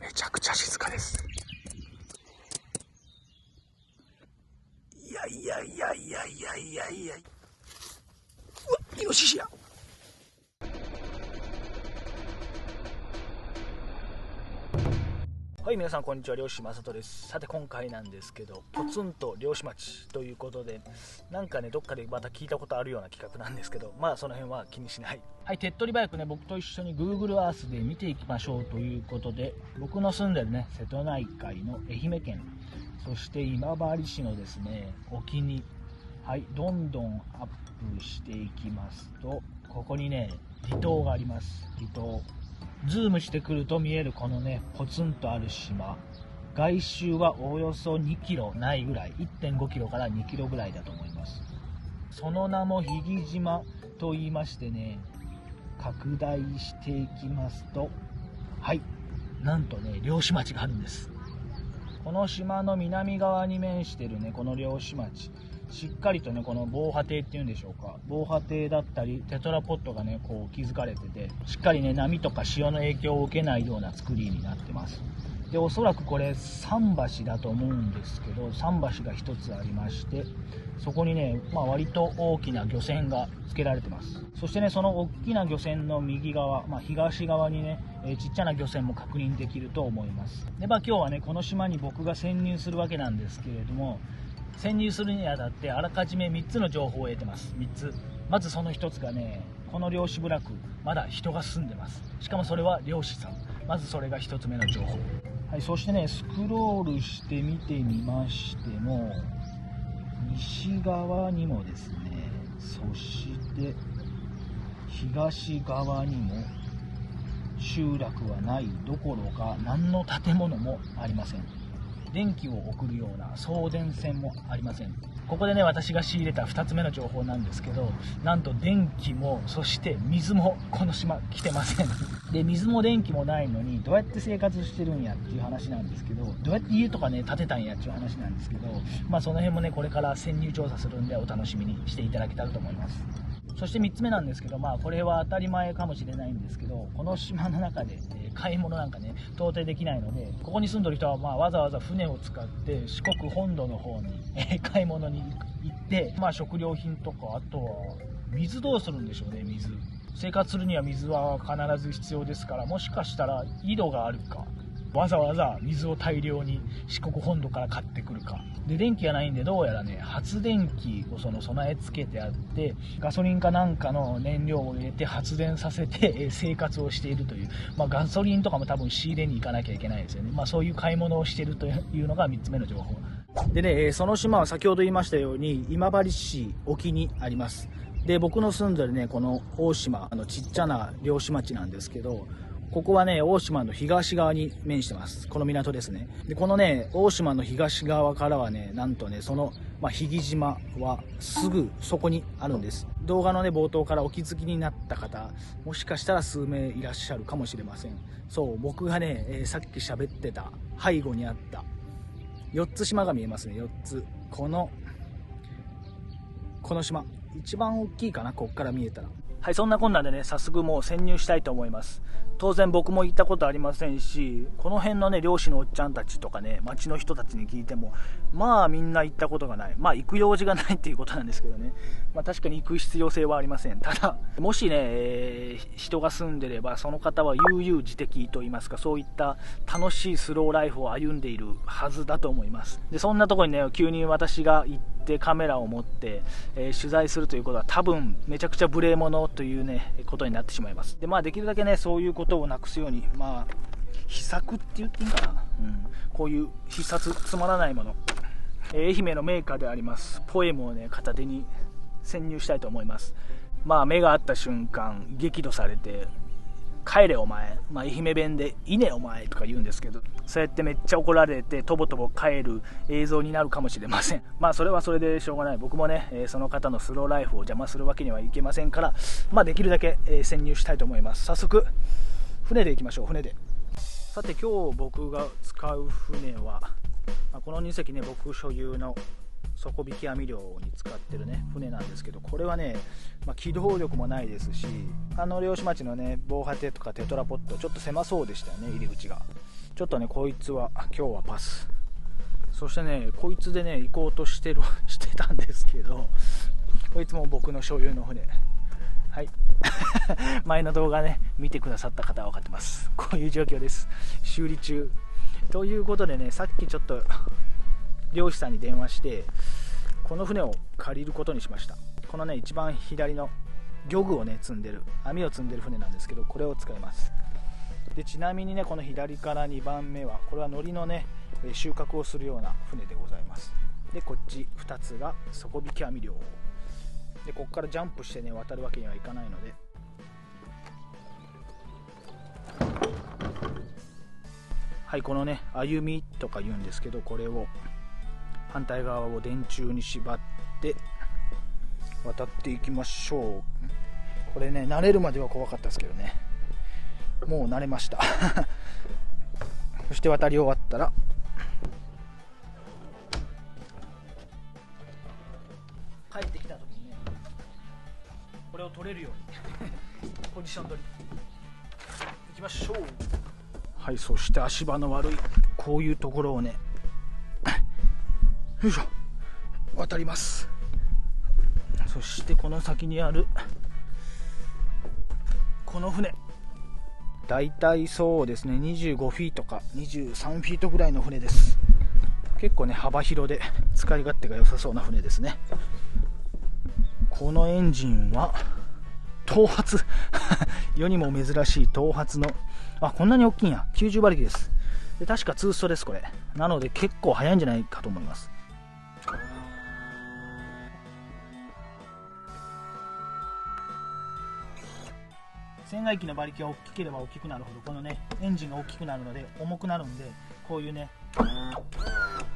めちゃくちゃ静かです。いやいやいやいやいやいやいや、うわ、イノシシや。はい、皆さんこんにちは、漁師正人です。さて今回なんですけど、ポツンと漁師町ということで、なんかねどっかでまた聞いたことあるような企画なんですけど、まあその辺は気にしない。はい、手っ取り早くね僕と一緒に Google Earth で見ていきましょうということで、僕の住んでるね瀬戸内海の愛媛県、そして今治市のですね沖に、はい、どんどんアップしていきますと、ここにね離島があります。離島ズームしてくると見えるこのねポツンとある島、外周はおよそ2キロないぐらい、 1.5 キロから2キロぐらいだと思います。その名も比木島と言いましてね、拡大していきますと、はい、なんとね漁師町があるんです。この島の南側に面しているねこの漁師町、しっかりとねこの防波堤っていうんでしょうか、防波堤だったりテトラポットがねこう築かれてて、しっかりね波とか潮の影響を受けないような作りになってます。でおそらくこれ桟橋だと思うんですけど、桟橋が一つありまして、そこにね、割と大きな漁船が付けられてます。そしてねその大きな漁船の右側、東側にねちっちゃな漁船も確認できると思います。で今日はねこの島に僕が潜入するわけなんですけれども、潜入するにあたってあらかじめ3つの情報を得てます。3つ。まずその1つがね、この漁師部落まだ人が住んでます。しかもそれは漁師さん。まずそれが1つ目の情報。はい、そしてねスクロールして見てみましても、西側にもですね、そして東側にも集落はないどころか何の建物もありません。電気を送るような送電線もありません。ここでね私が仕入れた2つ目の情報なんですけど、なんと電気もそして水もこの島来てません。で水も電気もないのにどうやって生活してるんやっていう話なんですけど、どうやって家とかね建てたんやっていう話なんですけど、その辺もねこれから潜入調査するんでお楽しみにしていただけたらと思います。そして3つ目なんですけど、これは当たり前かもしれないんですけど、この島の中で買い物なんかね到底できないので、ここに住んでる人はわざわざ船を使って四国本土の方に買い物に行って、食料品とか、あとは水どうするんでしょうね。水生活するには水は必ず必要ですから、もしかしたら井戸があるか、わざわざ水を大量に四国本土から買ってくるかで、電気がないんでどうやらね発電機を備え付けてあって、ガソリンかなんかの燃料を入れて発電させて生活をしているという、ガソリンとかも多分仕入れに行かなきゃいけないですよね。そういう買い物をしているというのが3つ目の情報でね、その島は先ほど言いましたように今治市沖にあります。で僕の住んでるねこの大島、ちっちゃな漁師町なんですけど、ここはね大島の東側に面してます。この港ですね。でこのね大島の東側からはね、なんとねその、比木島はすぐそこにあるんです。動画のね冒頭からお気づきになった方、もしかしたら数名いらっしゃるかもしれません。そう僕がね、さっき喋ってた背後にあった4つ島が見えますね。4つ。この島一番大きいかな、こっから見えたら。はい、そんなこんなでね早速もう潜入したいと思います。当然僕も行ったことありませんし、この辺のね漁師のおっちゃんたちとかね町の人たちに聞いてもみんな行ったことがない、行く用事がないっていうことなんですけどね、確かに行く必要性はありません。ただもしね、人が住んでればその方は悠々自適といいますか、そういった楽しいスローライフを歩んでいるはずだと思います。でそんなところにね急に私が行ってカメラを持って、取材するということは多分めちゃくちゃ無礼者というねことになってしまいます。でできるだけねそういうことをなくすように、秘策って言っていいんかな、こういう必殺つまらないもの、愛媛の名家でありますポエムをね片手に潜入したいと思います。目が合った瞬間激怒されて帰れお前、愛媛弁でいねお前とか言うんですけど、そうやってめっちゃ怒られてとぼとぼ帰る映像になるかもしれません。それはそれでしょうがない。僕もね、その方のスローライフを邪魔するわけにはいけませんから、できるだけ、潜入したいと思います。早速船で行きましょう。船で。さて今日僕が使う船は、この2隻ね僕所有の底引き網漁に使ってるね船なんですけど、これはね、機動力もないですし、漁師町のね防波堤とかテトラポットちょっと狭そうでしたよね。入り口がちょっとねこいつは今日はパス。そしてねこいつでね行こうとしてたんですけど、こいつも僕の所有の船。はい前の動画ね見てくださった方は分かってます。こういう状況です。修理中ということでね、さっきちょっと漁師さんに電話してこの船を借りることにしました。このね一番左の漁具をね積んでる網を積んでる船なんですけど、これを使います。でちなみにねこの左から2番目はこれは海苔のね収穫をするような船でございます。でこっち2つが底引き網漁で、ここからジャンプしてね渡るわけにはいかないので、はい、このね歩みとか言うんですけど、これを反対側を電柱に縛って渡っていきましょう。これね慣れるまでは怖かったですけどね、もう慣れましたそして渡り終わったら帰ってきた時にねこれを取れるようにポジション取りいきましょう。はい、そして足場の悪いこういうところをねよいしょ渡ります。そしてこの先にあるこの船、だいたいそうですね25フィートか23フィートぐらいの船です。結構ね幅広で使い勝手が良さそうな船ですね。このエンジンは頭髪世にも珍しい頭髪のこんなに大きいんや、90馬力です。で確か2ストですこれなので結構速いんじゃないかと思います。船外機の馬力が大きければ大きくなるほどこのねエンジンが大きくなるので重くなるんで、こういうね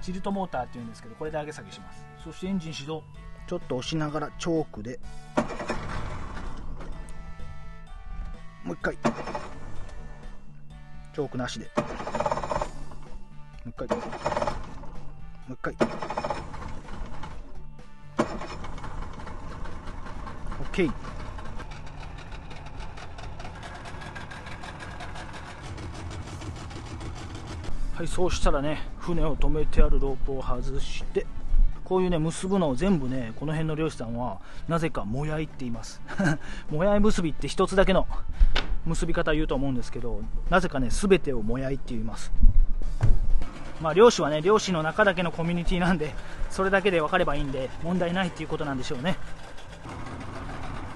チルトモーターっていうんですけど、これで上げ下げします。そしてエンジン始動、ちょっと押しながらチョークでもう一回、チョークなしでもう一回、もう一回 OK。はい、そうしたらね船を止めてあるロープを外して、こういうね結ぶのを全部ねこの辺の漁師さんはなぜかもやいって言いますもやい結びって一つだけの結び方言うと思うんですけど、なぜかね全てをもやいって言います。まあ漁師はね漁師の中だけのコミュニティなんで、それだけで分かればいいんで問題ないっていうことなんでしょうね。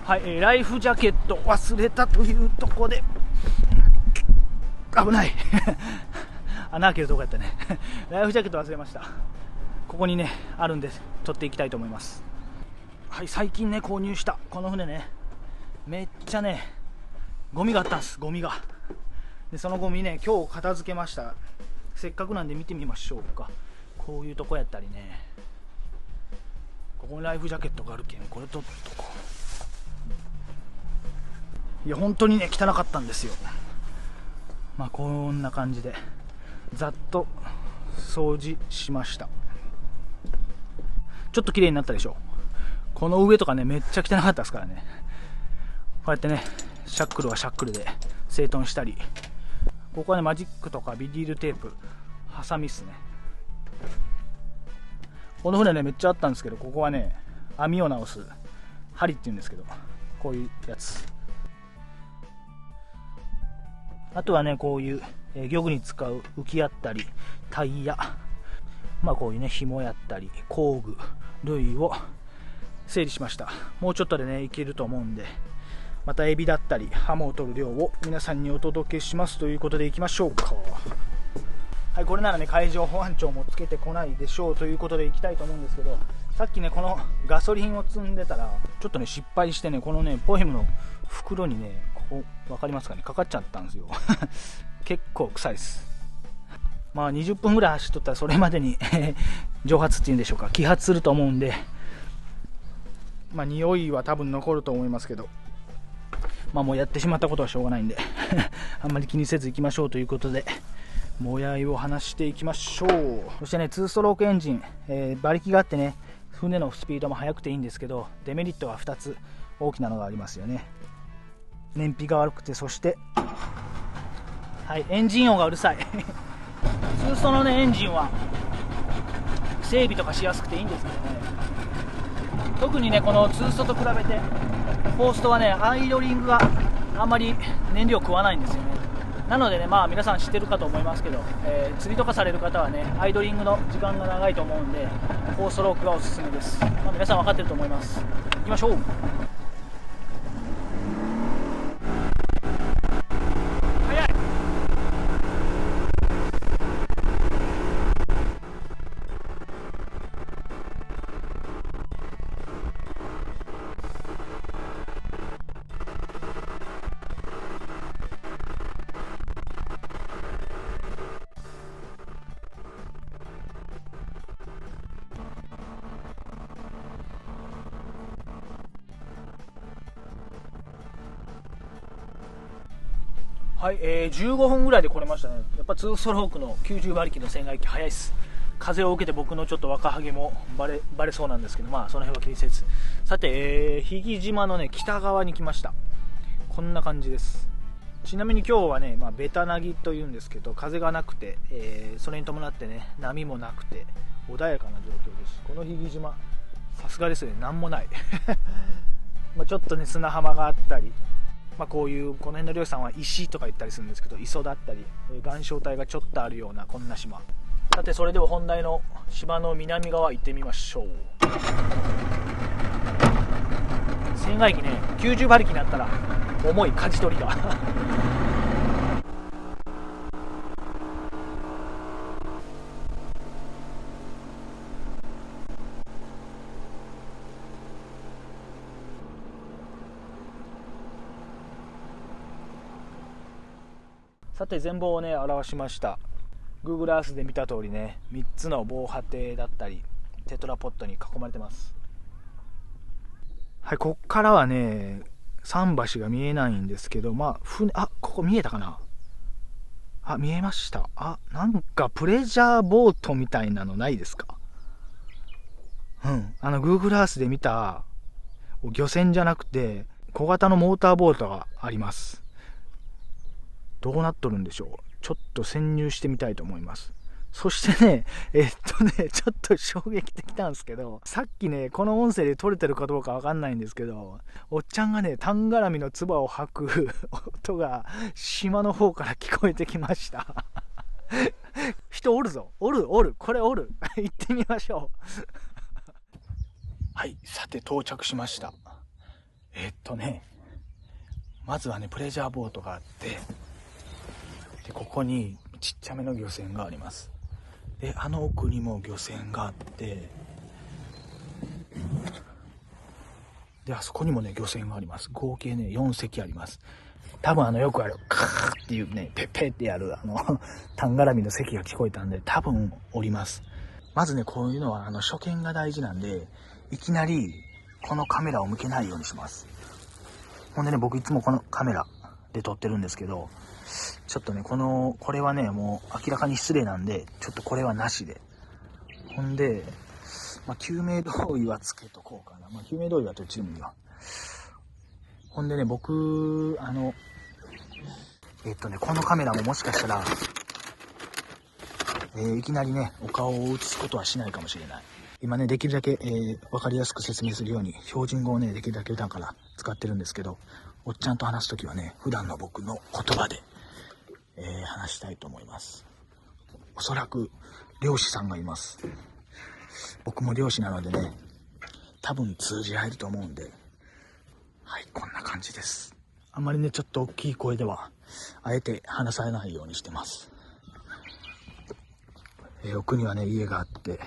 はい、ライフジャケット忘れたというところで危ない穴開けるとこやったねライフジャケット忘れました。ここにねあるんで取っていきたいと思います。はい、最近ね購入したこの船ね、めっちゃねゴミがあったんです。ゴミがでそのゴミね今日片付けました。せっかくなんで見てみましょうか。こういうとこやったりね、ここにライフジャケットがあるけんこれ取っとこう。いや本当にね汚かったんですよ。まあこんな感じでざっと掃除しました。ちょっと綺麗になったでしょ。この上とかねめっちゃ汚かったですからね。こうやってねシャックルはシャックルで整頓したり、ここはねマジックとかビニールテープハサミっすね。この船ねめっちゃあったんですけど、ここはね網を直す針っていうんですけど、こういうやつ。あとはねこういう漁具に使う浮きやったりタイヤ、まあこういうね紐やったり工具類を整理しました。もうちょっとでねいけると思うんで、またエビだったりハモを取る量を皆さんにお届けしますということでいきましょうか。はい、これならね海上保安庁もつけてこないでしょうということでいきたいと思うんですけど、さっきねこのガソリンを積んでたらちょっとね失敗してね、このねポエムの袋にねここ分かりますかね、かかっちゃったんですよ結構臭いです。まあ20分ぐらい走っとったらそれまでに蒸発っていうんでしょうか、揮発すると思うんで、まあ匂いは多分残ると思いますけど、まあもうやってしまったことはしょうがないんであんまり気にせずいきましょうということで、もやいを離していきましょう。そしてね2ストロークエンジン、馬力があってね船のスピードも速くていいんですけど、デメリットは2つ大きなのがありますよね。燃費が悪くて、そしてはいエンジン音がうるさいツーストのねエンジンは整備とかしやすくていいんですけどね、特にねこのツーストと比べてフォーストはねアイドリングがあんまり燃料食わないんですよね。なのでね、まあ皆さん知ってるかと思いますけど、釣りとかされる方はねアイドリングの時間が長いと思うんで4ストロークがおすすめです。まあ、皆さん分かってると思います。行きましょう。早い。はい、15分ぐらいで来れましたね。やっぱ2ストロークの90馬力の船外機速いです。風を受けて僕のちょっと若ハゲもバレそうなんですけど、まあその辺は気にせず。さて、比企島のね北側に来ました。こんな感じです。ちなみに今日はね、まあ、ベタなぎというんですけど風がなくて、それに伴ってね波もなくて穏やかな状況です。この比企島さすがですね、なんもないまあちょっとね砂浜があったり、まあ、こういうこの辺の漁師さんは石とか言ったりするんですけど磯だったり岩礁帯がちょっとあるようなこんな島。さてそれでは本題の島の南側行ってみましょう。船外機ね90馬力になったら重い舵取りがさて全貌をね表しました。 Google Earth で見た通りね3つの防波堤だったりテトラポットに囲まれてます。はい、こっからはね桟橋が見えないんですけど、まあここ見えたかな。見えました。なんかプレジャーボートみたいなのないですか。Google Earth で見た漁船じゃなくて小型のモーターボートがあります。どうなっとるんでしょう。ちょっと潜入してみたいと思います。そしてねちょっと衝撃的なんですけど、さっきねこの音声で撮れてるかどうかわかんないんですけど、おっちゃんがねタンガラミの唾を吐く音が島の方から聞こえてきました人おるぞ、おるこれおる行ってみましょうはい、さて到着しました。まずはねプレジャーボートがあって、でここにちっちゃめの漁船があります。で奥にも漁船があって、であそこにもね漁船があります。合計ね4隻あります。多分よくあるカーっていうねペッペってやるタンガラミの咳が聞こえたんで多分おります。まずねこういうのは初見が大事なんで、いきなりこのカメラを向けないようにします。ほんでね僕いつもこのカメラで撮ってるんですけど、ちょっとねこれはねもう明らかに失礼なんでちょっとこれはなしで、ほんで救命胴衣はつけとこうかな。救命胴衣はどっちでもいいわ。ほんでね僕このカメラももしかしたら、いきなりねお顔を映すことはしないかもしれない。今ねできるだけ、分かりやすく説明するように標準語をねできるだけ普段から使ってるんですけど、おっちゃんと話すときはね普段の僕の言葉で、話したいと思います。おそらく漁師さんがいます。僕も漁師なのでね多分通じ合えると思うんで、はい、こんな感じです。あんまりねちょっと大きい声ではあえて話さないようにしてます。奥にはね家があって、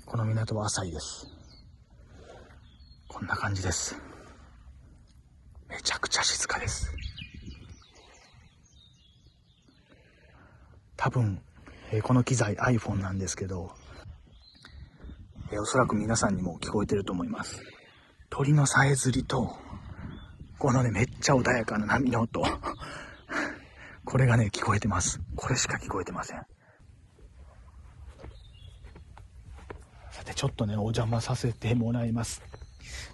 この港は浅いです。こんな感じです。めちゃくちゃ静かです。多分、この機材 iPhone なんですけど、おそらく皆さんにも聞こえてると思います。鳥のさえずりとこのねめっちゃ穏やかな波の音これがね聞こえてます。これしか聞こえてません。さてちょっとねお邪魔させてもらいます。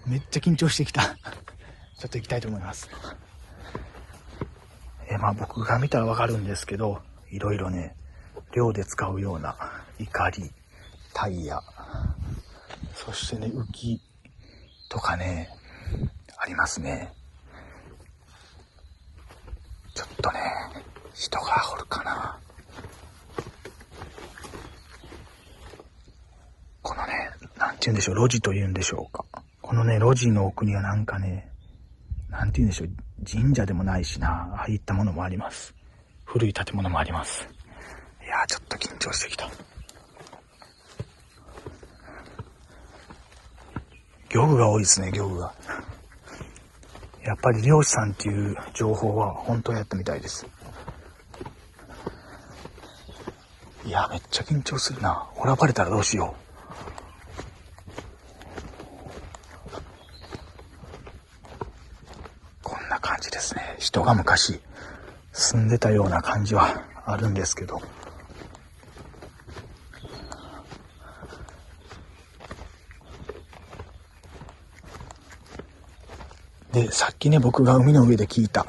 めっちゃ緊張してきたちょっと行きたいと思います。僕が見たらわかるんですけど、いろいろね漁で使うようなイカリ、タイヤ、そしてね、浮きとかね、ありますね。ちょっとね、人がおるかな。このね、なんて言うんでしょう、路地と言うんでしょうか。このね、路地の奥にはなんかね、なんて言うんでしょう、神社でもないしな、ああいったものもあります。古い建物もあります。いやー、ちょっと緊張してきた。漁具が多いですね、漁具が。やっぱり漁師さんっていう情報は本当やったみたいです。いや、めっちゃ緊張するな。俺はバレたらどうしよう。こんな感じですね。人が昔住んでたような感じはあるんですけど。で、さっきね、僕が海の上で聞いた、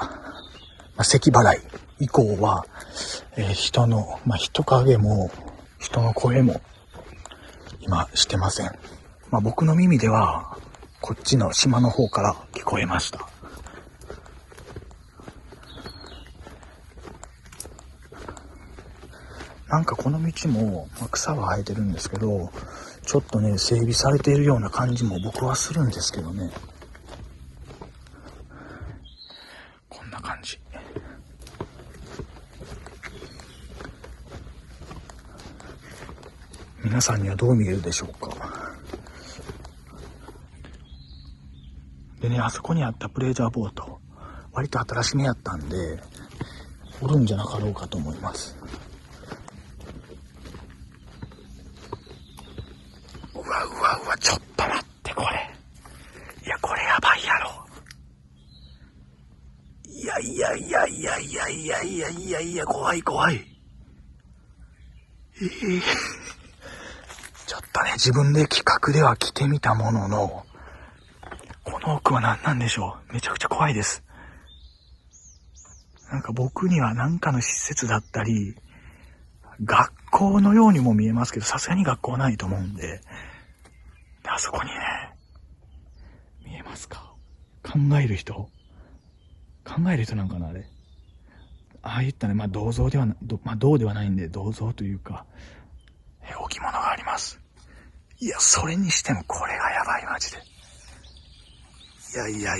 咳払い以降は、人の、人影も、人の声も、今してません。僕の耳では、こっちの島の方から聞こえました。なんかこの道も、草は生えてるんですけど、ちょっとね、整備されているような感じも僕はするんですけどね。こんな感じ。皆さんにはどう見えるでしょうか。でね、あそこにあったプレジャーボート、割と新しめやったんで、おるんじゃなかろうかと思います。うわ、ちょっと待ってこれ。いや、これやばいやろ。いや、怖い。ちょっとね、自分で企画では来てみたものの、この奥は何なんでしょう。めちゃくちゃ怖いです。なんか僕には何かの施設だったり、学校のようにも見えますけど、さすがに学校ないと思うんで、あそこにね、見えますか？考える人なんかな、あれ。ああいったね、銅像では銅ではないんで、銅像というか、置物があります。いや、それにしてもこれがやばい、マジで。いや。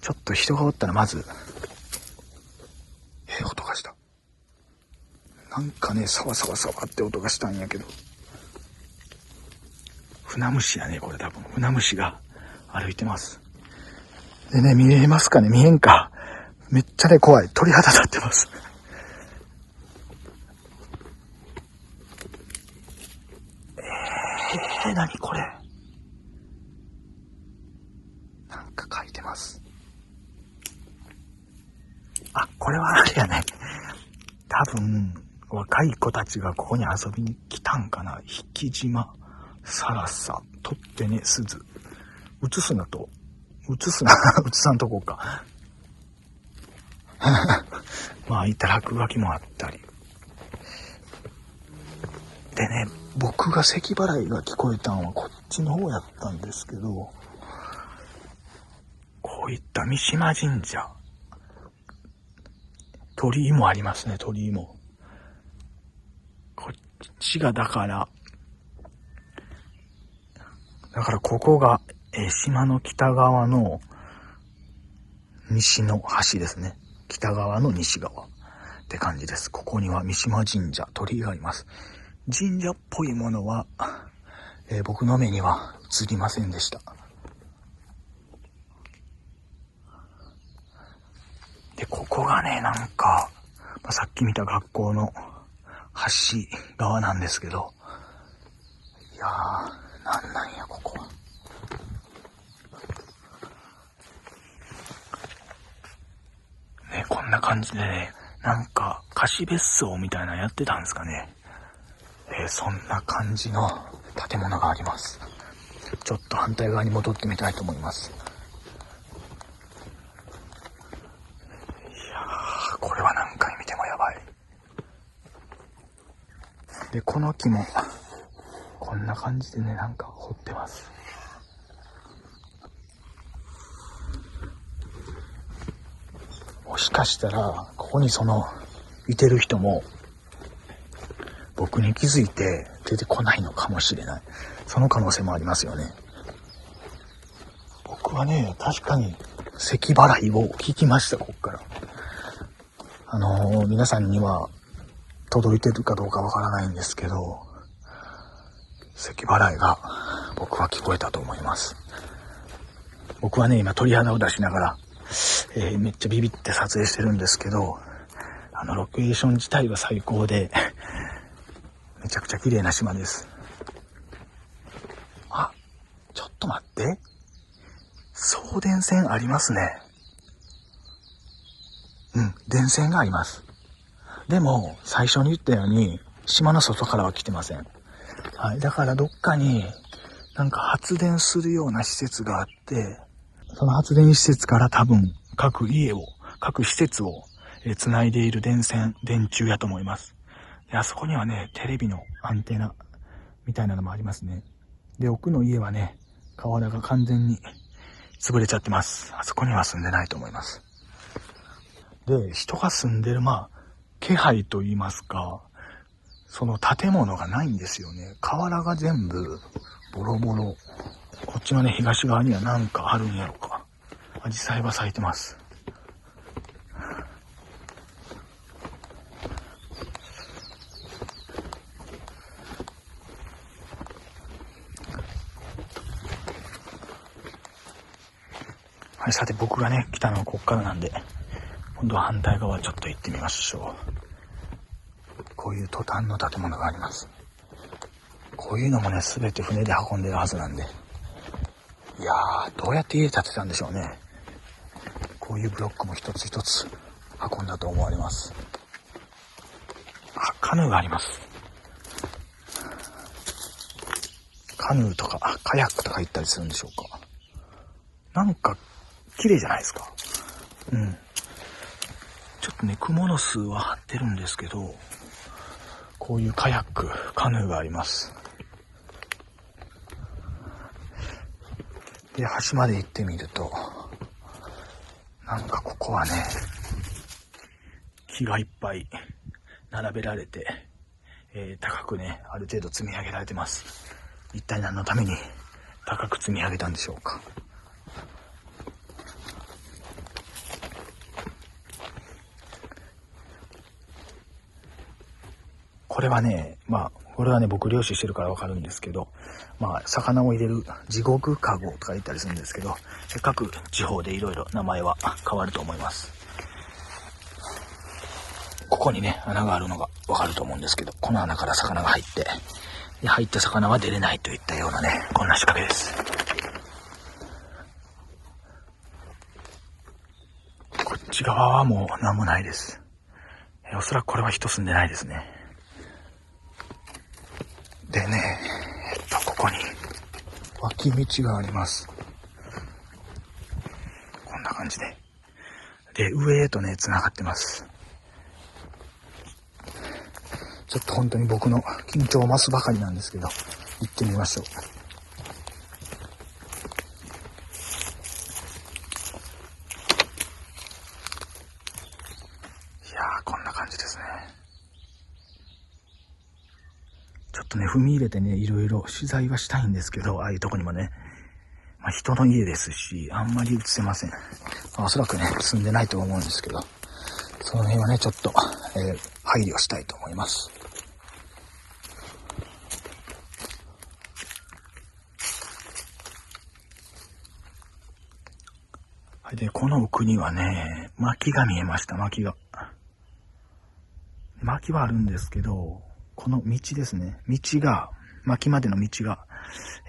ちょっと人がおったらまず、音がした。なんかね、サワって音がしたんやけど。船虫やね、これ多分。船虫が歩いてます。でね、見えますかね？見えんか。めっちゃね、怖い。鳥肌立ってます。何これ。なんか書いてます。あ、これはあれやね。多分、若い子たちがここに遊びに来たんかな。引島、サラサ、取ってね、鈴。映さんとこか。いった落書きもあったり。でね、僕が咳払いが聞こえたんはこっちの方やったんですけど、こういった三島神社、鳥居もありますね、鳥居も。こっちがだからここが、島の北側の西の端ですね。北側の西側って感じです。ここには三島神社、鳥居があります。神社っぽいものは、僕の目には映りませんでした。で、ここがね、なんか、さっき見た学校の橋側なんですけど、いやー、なんや、ここは。ね、こんな感じでね、なんか貸別荘みたいなのやってたんですかね。そんな感じの建物があります。ちょっと反対側に戻ってみたいと思います。いやー、これは何回見てもやばい。で、この木もこんな感じでね、なんか掘ってます。もしかしたらここにいてる人も僕に気づいて出てこないのかもしれない。その可能性もありますよね。僕はね、確かに咳払いを聞きました。こっから皆さんには届いてるかどうかわからないんですけど、咳払いが僕は聞こえたと思います。僕はね、今鳥肌を出しながら、めっちゃビビって撮影してるんですけど、ロケーション自体は最高でめちゃくちゃ綺麗な島です。あ、ちょっと待って、送電線ありますね。電線があります。でも最初に言ったように島の外からは来てません。はい、だからどっかになんか発電するような施設があって、その発電施設から多分各施設を繋いでいる電柱やと思います。で、あそこにはね、テレビのアンテナみたいなのもありますね。で、奥の家はね、瓦が完全に潰れちゃってます。あそこには住んでないと思います。で、人が住んでる、気配と言いますか、その建物がないんですよね。瓦が全部ボロボロ。こっちのね、東側にはなんかあるんやろか。アジサイは咲いてます。はい、さて僕がね、来たのはこっからなんで、今度は反対側ちょっと行ってみましょう。こういうトタンの建物があります。こういうのもね、すべて船で運んでるはずなんで。いやー、どうやって家建てたんでしょうね。こういうブロックも一つ一つ運んだと思われます。あ、カヌーがあります。カヌーとか、カヤックとか行ったりするんでしょうか。なんか、綺麗じゃないですか。ちょっとね、蜘蛛の巣は張ってるんですけど、こういうカヤック、カヌーがあります。で、端まで行ってみると、なんかここはね、木がいっぱい並べられて、高くね、ある程度積み上げられてます。一体何のために高く積み上げたんでしょうか。これはね、僕漁師してるからわかるんですけど、魚を入れる地獄かごとか言ったりするんですけど、各地方でいろいろ名前は変わると思います。ここにね、穴があるのがわかると思うんですけど、この穴から魚が入って、で、入った魚は出れないといったようなね、こんな仕掛けです。こっち側はもう何もないです。おそらくこれは人住んでないですね。でね、ここに脇道があります。こんな感じで。で、上へとね、繋がってます。ちょっと本当に僕の緊張を増すばかりなんですけど、行ってみましょう。いやー、こんな感じですね。ちょっとね、踏み入れてね、いろいろ取材はしたいんですけど、ああいうとこにもね、人の家ですし、あんまり映せません。おそらくね、住んでないと思うんですけど、その辺はね、ちょっと、配慮したいと思います。で、この奥にはね、薪が見えました、薪が。薪はあるんですけど、この道ですね。薪までの道が、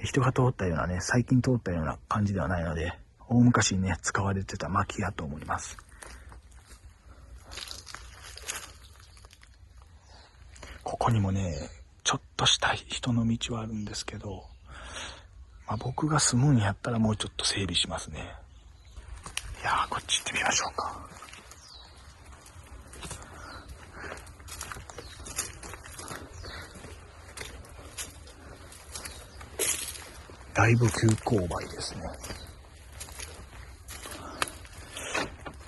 人が通ったようなね、最近通ったような感じではないので、大昔にね、使われてた薪やと思います。ここにもね、ちょっとした人の道はあるんですけど、僕が住むんやったらもうちょっと整備しますね。いやー、こっち行ってみましょうか。だいぶ急勾配ですね。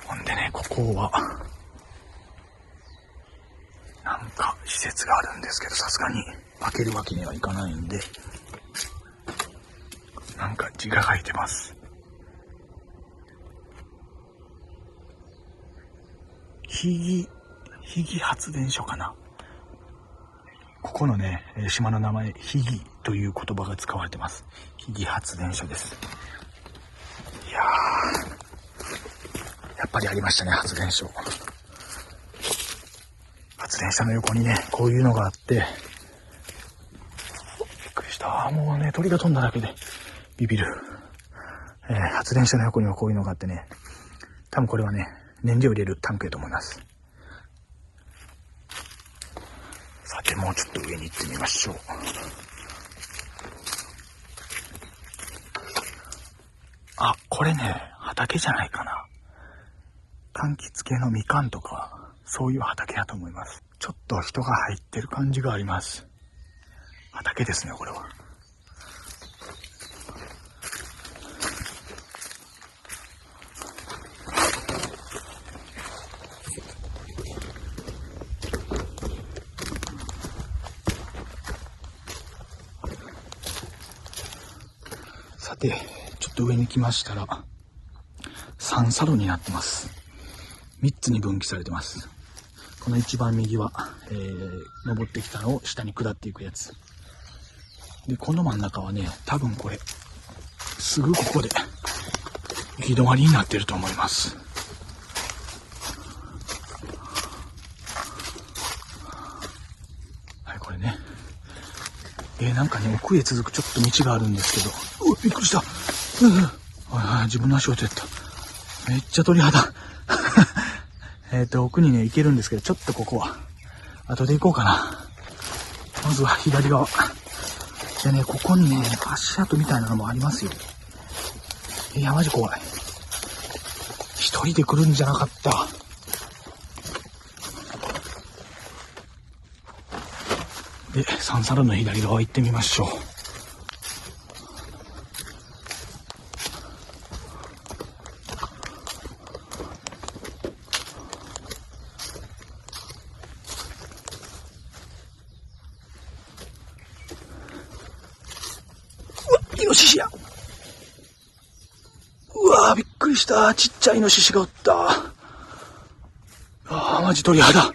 ほんでね、ここはなんか施設があるんですけど、さすがに開けるわけにはいかないんで、なんか字が書いてます。ひぎ発電所かな。ここのね、島の名前、ひぎという言葉が使われてます。ひぎ発電所です。いやー、やっぱりありましたね、発電所。発電車の横にね、こういうのがあって、びっくりした。もうね、鳥が飛んだだけでビビる。発電車の横にはこういうのがあってね、多分これはね、燃料入れるタンクやと思います。さて、もうちょっと上に行ってみましょう。あ、これね、畑じゃないかな。柑橘系のみかんとか、そういう畑やと思います。ちょっと人が入ってる感じがあります。畑ですね、これは。さて、ちょっと上に来ましたら、3サロになってます。3つに分岐されてます。この一番右は、登ってきたのを下に下っていくやつ。で、この真ん中はね、多分これ、すぐここで、行き止まりになってると思います。はい、これね。なんかね、奥へ続くちょっと道があるんですけど、びっくりした。自分の足を取った。めっちゃ鳥肌。奥にね、行けるんですけど、ちょっとここは、後で行こうかな。まずは左側。でね、ここにね、足跡みたいなのもありますよ。いや、マジ怖い。一人で来るんじゃなかった。で、三サロの左側行ってみましょう。イノシシや。うわー、びっくりした。ちっちゃいイノシシがおった。マジ鳥肌。はい。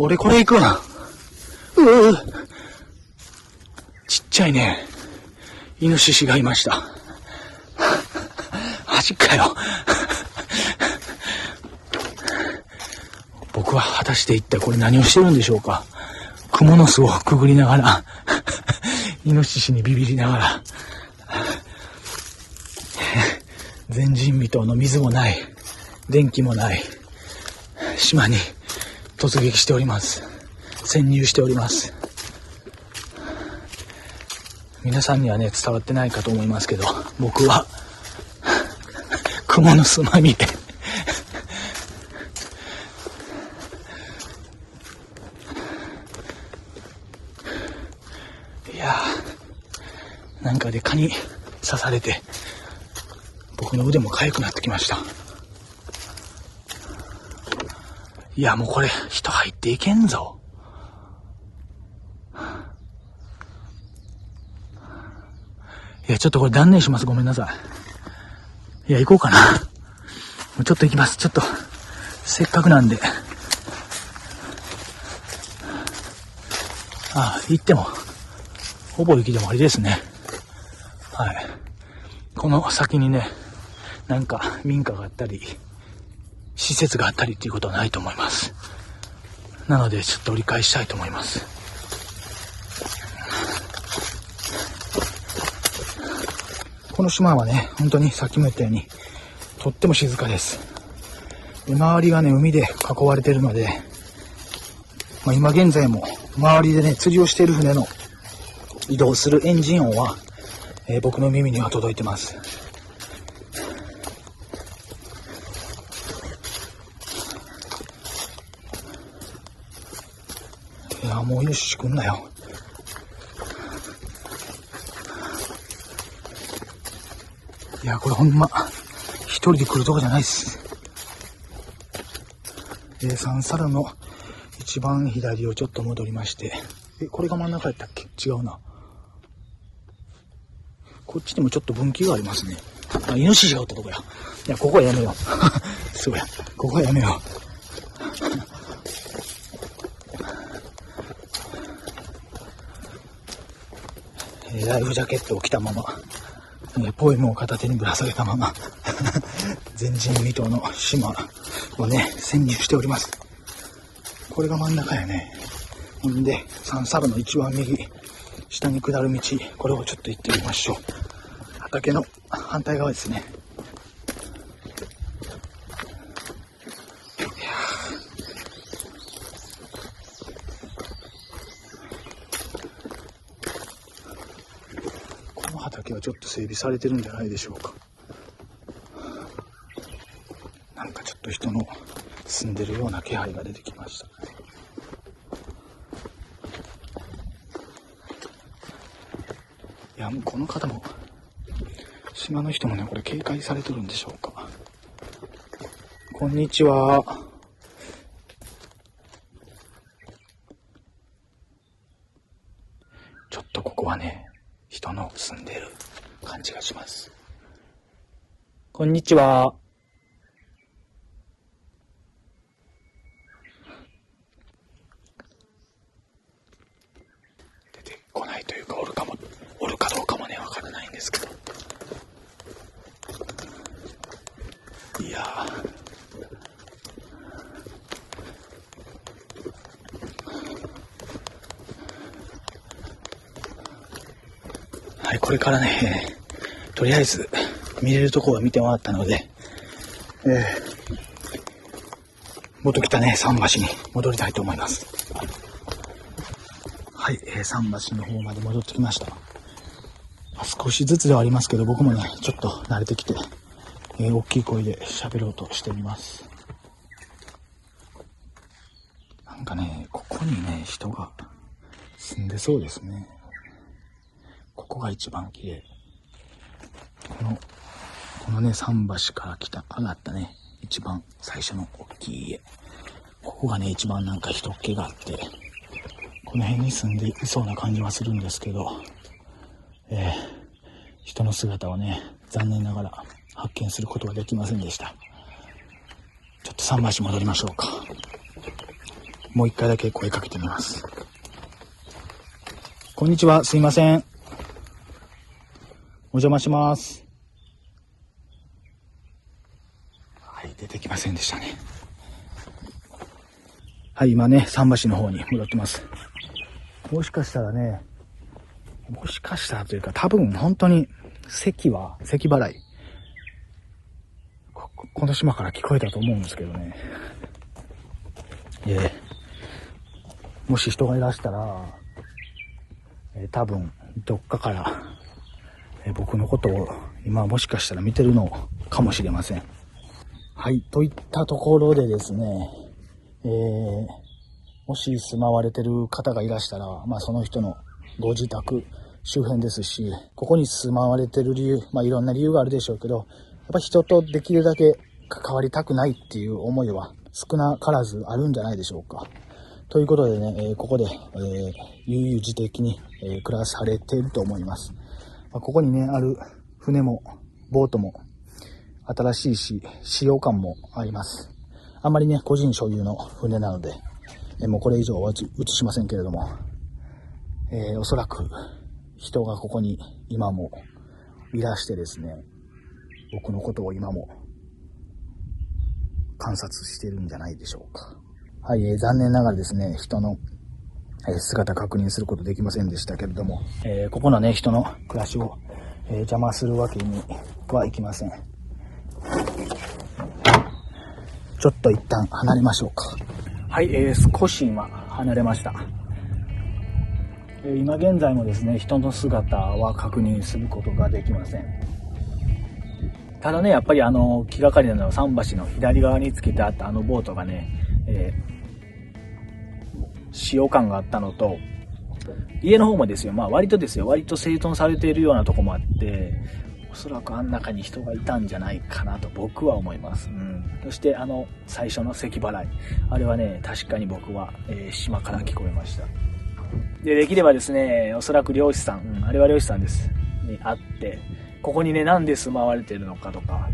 俺これ行くわ。ちっちゃいね、イノシシがいました。マジかよ。僕は果たして一体これ何をしてるんでしょうか。クモの巣をくぐりながら、イノシシにビビりながら、前人未到の水もない、電気もない島に突撃しております。潜入しております。皆さんにはね、伝わってないかと思いますけど、僕はクモの巣まみれ。いやー、なんかで蚊に刺されて僕の腕も痒くなってきました。いや、もうこれ人入っていけんぞ。いや、ちょっとこれ断念します。ごめんなさい。いや、行こうかな。もうちょっと行きます。ちょっとせっかくなんで。行ってもほぼ雪でもありですね。はい。この先にね、なんか民家があったり施設があったりっていうことはないと思います。なのでちょっと折り返したいと思います。この島はね、本当にさっきも言ったようにとっても静かです。で、周りがね、海で囲われているので、今現在も周りでね、釣りをしている船の移動するエンジン音は、僕の耳には届いてます。いや、もうイノシシ来んなよ。や、これほんま、一人で来るとこじゃないっす。三皿の一番左をちょっと戻りまして。これが真ん中やったっけ？違うな。こっちにもちょっと分岐がありますね。あ、イノシシがおったとこや。いや、ここはやめよう。そうや。ここはやめよう。ライフジャケットを着たまま、ポエムを片手にぶら下げたまま、前人未到の島をね、潜入しております。これが真ん中やね。ほんで、三サルの一番右、下に下る道、これをちょっと行ってみましょう。畑の反対側ですね。この畑はちょっと整備されてるんじゃないでしょうか。なんかちょっと人の住んでるような気配が出てきました。いや、もうこの方も島の人もね、これ警戒されてるんでしょうか。こんにちは。ちょっとここはね、人の住んでる感じがします。こんにちは。出てこないというか、おるかどうかもね、わからないんですけど。いやはい、これからね、とりあえず見れるところは見て回ったので、元来たね、桟橋に戻りたいと思います。はい、桟橋の方まで戻ってきました。少しずつではありますけど、僕もね、ちょっと慣れてきて、大きい声で喋ろうとしてみます。なんかね、ここにね、人が住んでそうですね。ここが一番綺麗。このね、桟橋から上がったね、一番最初の大きい家。ここがね、一番なんか人っ気があって、この辺に住んでいそうな感じはするんですけど、人の姿をね、残念ながら発見することができませんでした。ちょっと桟橋戻りましょうか。もう一回だけ声かけてみます。こんにちは、すいません。お邪魔します。はい、出てきませんでしたね。はい、今ね、桟橋の方に戻ってます。もしかしたらというか、多分本当に咳払い。この島から聞こえたと思うんですけどね。もし人がいらしたら、多分どっかから、僕のことを今もしかしたら見てるのかもしれません。はい、といったところでですね、もし住まわれてる方がいらしたら、その人のご自宅周辺ですし、ここに住まわれてる理由、いろんな理由があるでしょうけど、やっぱ人とできるだけ関わりたくないっていう思いは少なからずあるんじゃないでしょうか。ということでね、ここで、悠々自適に、暮らされていると思います。ここにね、ある船もボートも新しいし、使用感もあります。あんまりね、個人所有の船なので、もうこれ以上は映しませんけれども、おそらく人がここに今もいらしてですね、僕のことを今も観察しているんじゃないでしょうか。はい、残念ながらですね、人の姿確認することできませんでしたけれども、ここのね、人の暮らしを、邪魔するわけにはいきません。ちょっと一旦離れましょうか。はい、少し今離れました。今現在もですね、人の姿は確認することができません。ただね、やっぱり気がかりなのは桟橋の左側につけてあったボートがね、使用感があったのと、家の方もですよ、割と整頓されているようなとこもあって、おそらくあん中に人がいたんじゃないかなと僕は思います。そして最初の咳払い。あれはね、確かに僕は、島から聞こえました。できればですね、おそらく漁師さん、あれは漁師さんです。に会って、ここにね、なんで住まわれてるのかとか、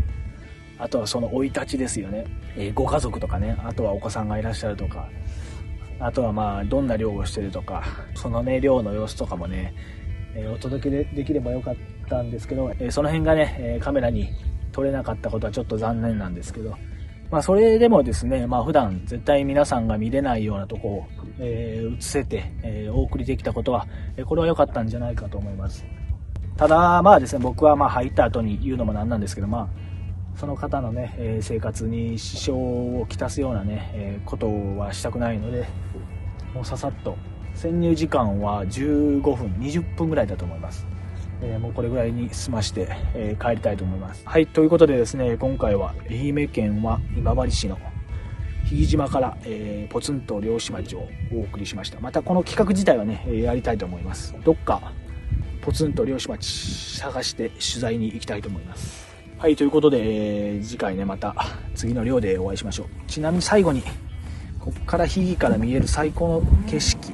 あとはその生い立ちですよね。ご家族とかね、あとはお子さんがいらっしゃるとか、あとはどんな漁をしてるとか、そのね、漁の様子とかもね、お届けできればよかったんですけど、その辺がね、カメラに撮れなかったことはちょっと残念なんですけど、それでもですね、普段絶対皆さんが見れないようなとこを、映せて、お送りできたことは、これは良かったんじゃないかと思います。ただですね、僕は入った後に言うのもなんなんですけど、その方のね、生活に支障をきたすようなね、ことはしたくないので、もうささっと潜入時間は15分20分ぐらいだと思います。もうこれぐらいに済まして、帰りたいと思います。はい、ということでですね、今回は愛媛県は今治市の日木島から、ポツンと漁師町をお送りしました。またこの企画自体はね、やりたいと思います。どっかポツンと漁師町探して取材に行きたいと思います。はい、ということで、次回ね、また次の漁でお会いしましょう。ちなみに最後に、ここから日木から見える最高の景色、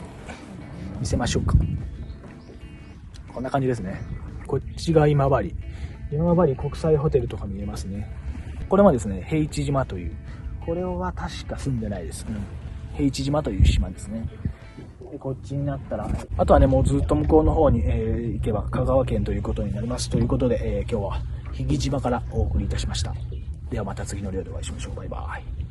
見せましょうか。こんな感じですね。こっちが今治国際ホテルとか見えますね。これもですね、平地島という、これは確か住んでないです。平地島という島ですね。でこっちになったら、あとはね、もうずっと向こうの方に、行けば香川県ということになります。ということで、今日は日木島からお送りいたしました。ではまた次の漁でお会いしましょう。バイバイ。